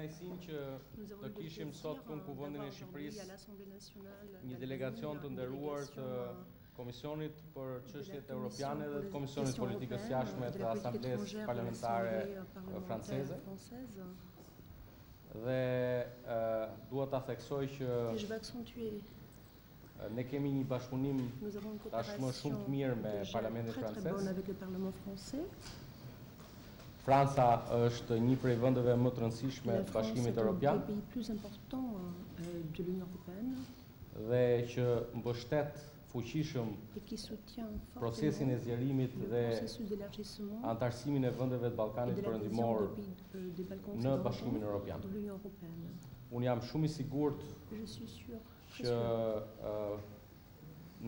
kënaqësinë që të kishim sot këtu në Kuvendin e Shqipërisë një delegacion të nderuar të Komisionit për Çështjet Evropiane dhe të Komisionit Politikës Jashtme të Asamblesë Parlamentare Franceze. Dhe dua ta theksoj që ne kemi një bashkëpunim tashmë shumë të mirë me Parlamentin francez. Franca është një prej vendeve më të rëndësishme të Bashkimit Evropian dhe që mbështet fuqishëm procesin e zgjerimit dhe antarësimin e vendeve të Ballkanit Perëndimor në Bashkimin Evropian. Unë jam shumë i sigurt që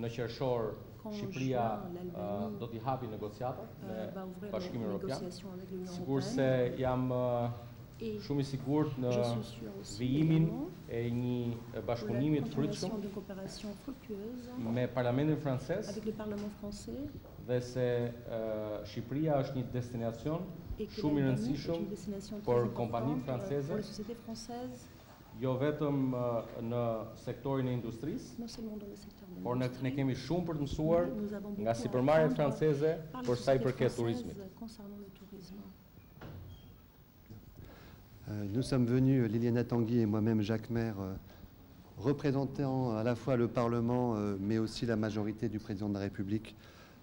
në qershor Shqipëria do t'i hapi negociatat me Bashkimin Evropian. Sigur se jam shumë i sigurt në vijimin e një bashkëpunimi të frytshëm me Parlamentin francez dhe se Shqipëria është një destinacion shumë i rëndësishëm për kompanitë franceze, jo vetëm në sektorin e industrisë, por ne kemi shumë për të mësuar nga sipërmarrjet franceze për sa i përket turizmit. Nous sommes venus, Liliana Tanguy et moi-même, Jacques Maire, représentant à la fois le Parlement, mais aussi la majorité du président de la République,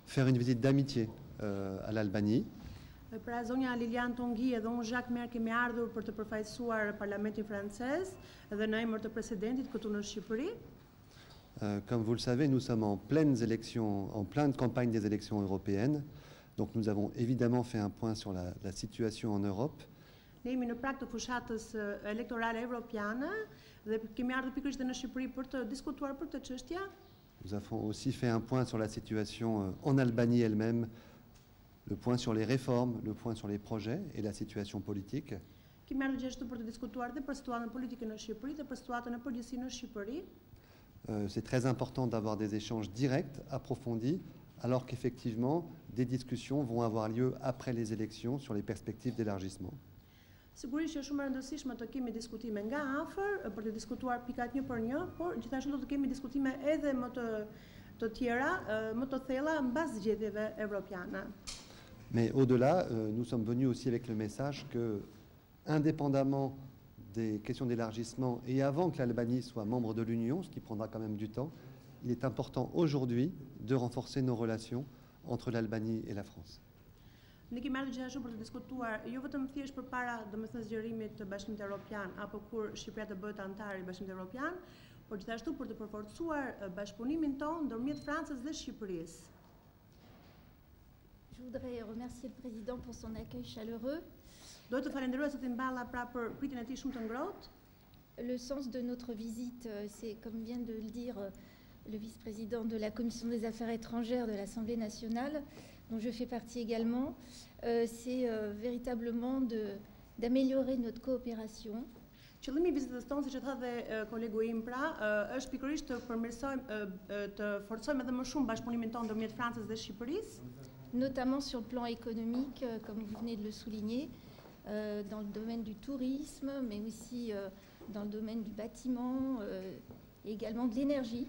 faire une visite d'amitié à l'Albanie. Pra zonja Lilian Tongi edhe unë Jacques Maire kemi ardhur për të përfaqësuar Parlamentin francez dhe në emër të presidentit këtu në Shqipëri. Comme vous le savez, nous sommes en pleines élections, en pleine campagne des élections européennes. Donc nous avons évidemment fait un point sur la situation en Europe. Ne jemi në prag të fushatës elektorale evropiane dhe kemi ardhur pikërisht në Shqipëri për të diskutuar për këtë çështje. Nous avons aussi fait un point sur la situation en Albanie elle-même, le point sur les réformes, le point sur les projets et la situation politique. Kemi ardhur gjithashtu për të diskutuar dhe për situatën politike në Shqipëri dhe për situatën e përgjithësi në Shqipëri. C'est très important d'avoir des échanges directs, approfondis, alors qu'effectivement, des discussions vont avoir lieu après les élections sur les perspectives d'élargissement. Sigurisht që është shumë e rëndësishme të kemi diskutime nga afër për të diskutuar pikat një për një, por gjithashtu do të kemi diskutime edhe më të tjera, më të thella mbas zgjedhjeve evropiane. Mais au-delà, nous sommes venus aussi avec le message que, indépendamment des questions d'élargissement et avant que l'Albanie soit membre de l'Union, ce qui prendra quand même du temps, il est important aujourd'hui de renforcer nos relations entre l'Albanie et la France. Ne kemi ardhur gjithashtu për të diskutuar jo vetëm thjesht përpara domethënë zgjerimit të Bashkimit Evropian apo kur Shqipëria të bëhet anëtare i Bashkimit Evropian, por gjithashtu për të përforcuar bashkëpunimin tonë ndërmjet Francës dhe Shqipërisë. Je voudrais remercier le président pour son accueil chaleureux. Do të falenderoj Zotin Balla pra për pritjen e tij shumë të ngrohtë. Le sens de notre visite, c'est, comme vient de le dire le vice-président de la Commission des Affaires étrangères de l'Assemblée nationale, dont je fais partie également, c'est véritablement d'améliorer notre coopération. Qëllimi i vizitës tonë, siç e tha dhe kolegu im pra, është pikërisht të përmirësojmë, të forcojmë edhe më shumë bashkëpunimin tonë ndërmjet Francës dhe Shqipërisë. Notamment sur le plan économique, comme vous venez de le souligner, dans le domaine du tourisme, mais aussi dans le domaine du bâtiment et également de l'énergie.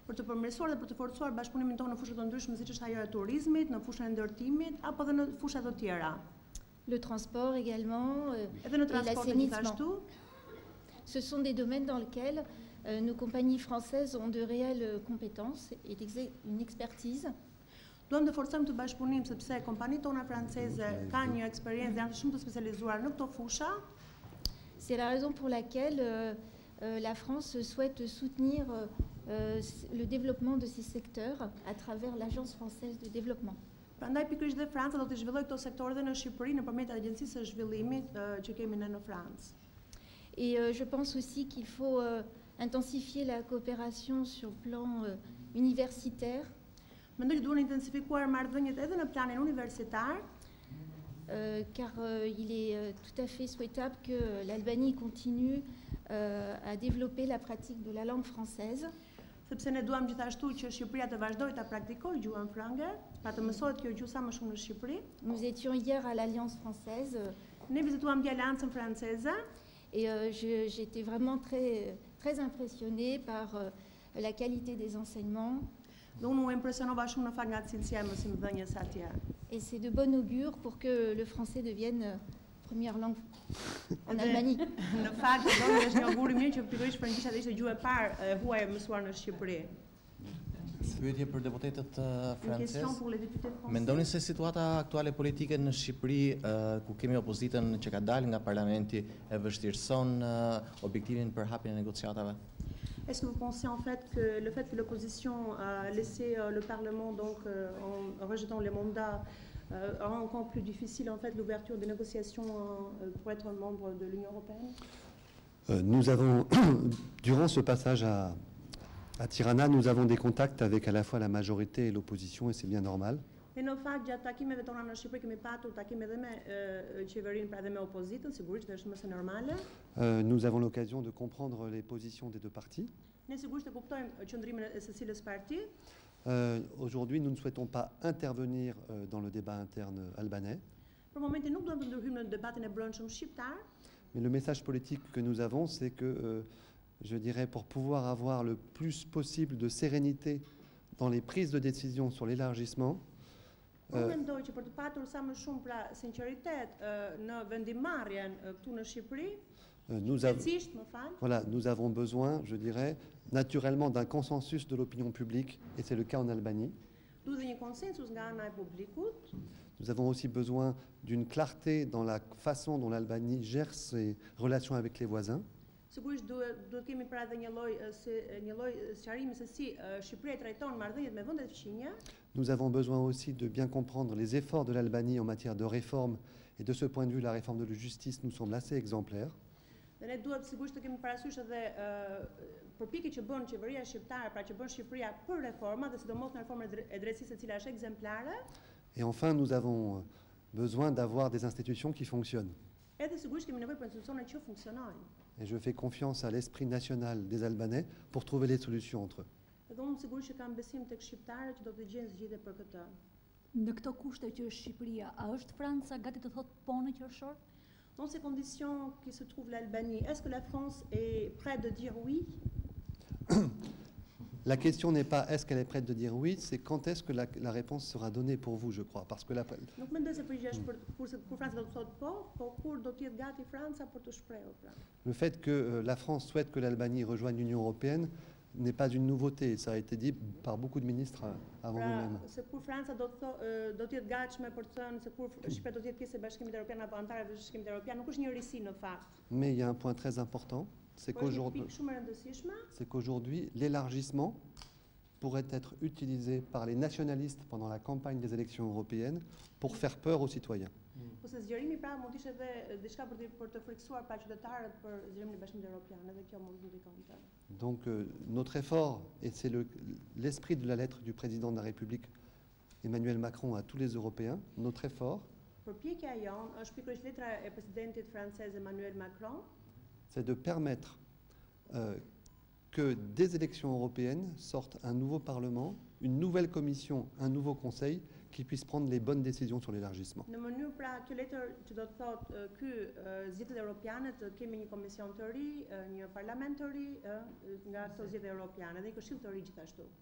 Për të përmirësuar dhe për të forcuar bashkëpunimin tonë në fushat të ndryshme siç është ajo e turizmit, në fushën e ndërtimit apo edhe në fusha të tjera. Le transport également et l'assainissement. Ce sont des domaines dans lesquels nos compagnies françaises ont de réelles compétences et une expertise. Duam të forcojmë të bashkëpunim sepse kompanitë tona franceze kanë një eksperiencë, janë shumë të specializuar në këto fusha. C'est la raison pour laquelle la France souhaite soutenir le développement de ces secteurs à travers l'Agence française de développement. Prandaj pikërisht dhe Franca do të zhvillojë këto sektore dhe në Shqipëri nëpërmjet agjencisë së zhvillimit që kemi ne në Francë. Et je pense aussi qu'il faut intensifier la coopération sur le plan universitaire. Mendoj që duhen intensifikuar marrëdhëniet edhe në planin universitar. Car il est tout à fait souhaitable que l'Albanie continue à développer la pratique de la langue française. Sepse ne duam gjithashtu që Shqipëria të vazhdojë ta praktikojë gjuhën frangë, pra të mësohet kjo gjuhë sa më shumë në Shqipëri. Nous étions hier à l'Alliance française. Ne vizituam dje Aleancën franceze. Et j'étais vraiment très impressionnée par la qualité des enseignements. Et c'est de bon augure pour que le français devienne première langue en Albanie. Pyetje për deputetët francezë. Mendoni se situata aktuale politike në Shqipëri, ku kemi opozitën që ka dalë nga parlamenti, e vështirëson objektivin për hapjen e negociatave? Est-ce que vous pensez en fait que le fait que l'opposition a laissé le Parlement donc en rejetant les mandats rend encore plus difficile en fait l'ouverture des négociations pour être membre de l'Union européenne? Nous avons, durant ce passage à Tirana, nous avons des contacts avec à la fois la majorité et l'opposition et c'est bien normal. Nous avons l'occasion de comprendre les positions des deux partis. Aujourd'hui, nous ne souhaitons pas intervenir dans le débat interne albanais. Mais le message politique que nous avons, c'est que, je dirais, pour pouvoir avoir le plus possible de sérénité dans les prises de décision sur l'élargissement, nous avons besoin, je dirais, naturellement d'un consensus de l'opinion publique, et c'est le cas en Albanie. Nous avons aussi besoin d'une clarté dans la façon dont l'Albanie gère ses relations avec les voisins. Nous avons besoin aussi de bien comprendre les efforts de l'Albanie en matière de réforme, et de ce point de vue, la réforme de la justice nous semble assez exemplaire. Et enfin, nous avons besoin d'avoir des institutions qui fonctionnent. Et je fais confiance à l'esprit national des Albanais pour trouver les solutions entre eux. Dans ces conditions qui se trouve l'Albanie, est-ce que la France est prête de dire oui? La question n'est pas est-ce qu'elle est prête de dire oui, c'est quand est-ce que la réponse sera donnée pour vous, je crois. Parce que le fait que la France souhaite que l'Albanie rejoigne l'Union européenne n'est pas une nouveauté, ça a été dit par beaucoup de ministres avant nous-mêmes. Mais il y a un point très important, c'est qu'aujourd'hui, l'élargissement pourrait être utilisé par les nationalistes pendant la campagne des élections européennes pour faire peur aux citoyens. Donc notre effort, et c'est l'esprit de la lettre du président de la République Emmanuel Macron à tous les Européens, notre effort, c'est de permettre que des élections européennes sortent un nouveau Parlement, une nouvelle Commission, un nouveau Conseil qui puissent prendre les bonnes décisions sur l'élargissement.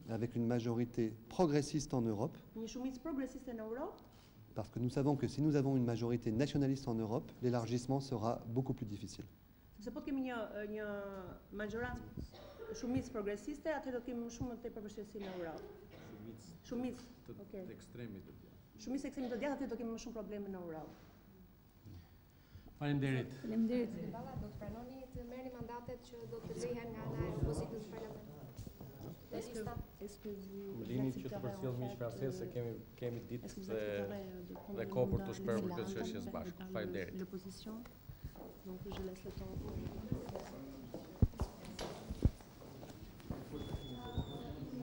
Avec une majorité progressiste en Europe, parce que nous savons que si nous avons une majorité nationaliste en Europe, l'élargissement sera beaucoup plus difficile. Faleminderit. Do të pranoni të merrni mandatet që do të lihen nga ana e opozitës në parlament? Më lini që të përcjell miq francez se kemi ditë dhe kohë për të shpërfyer këtë çështje së bashku. Faleminderit. Donc je laisse le temps.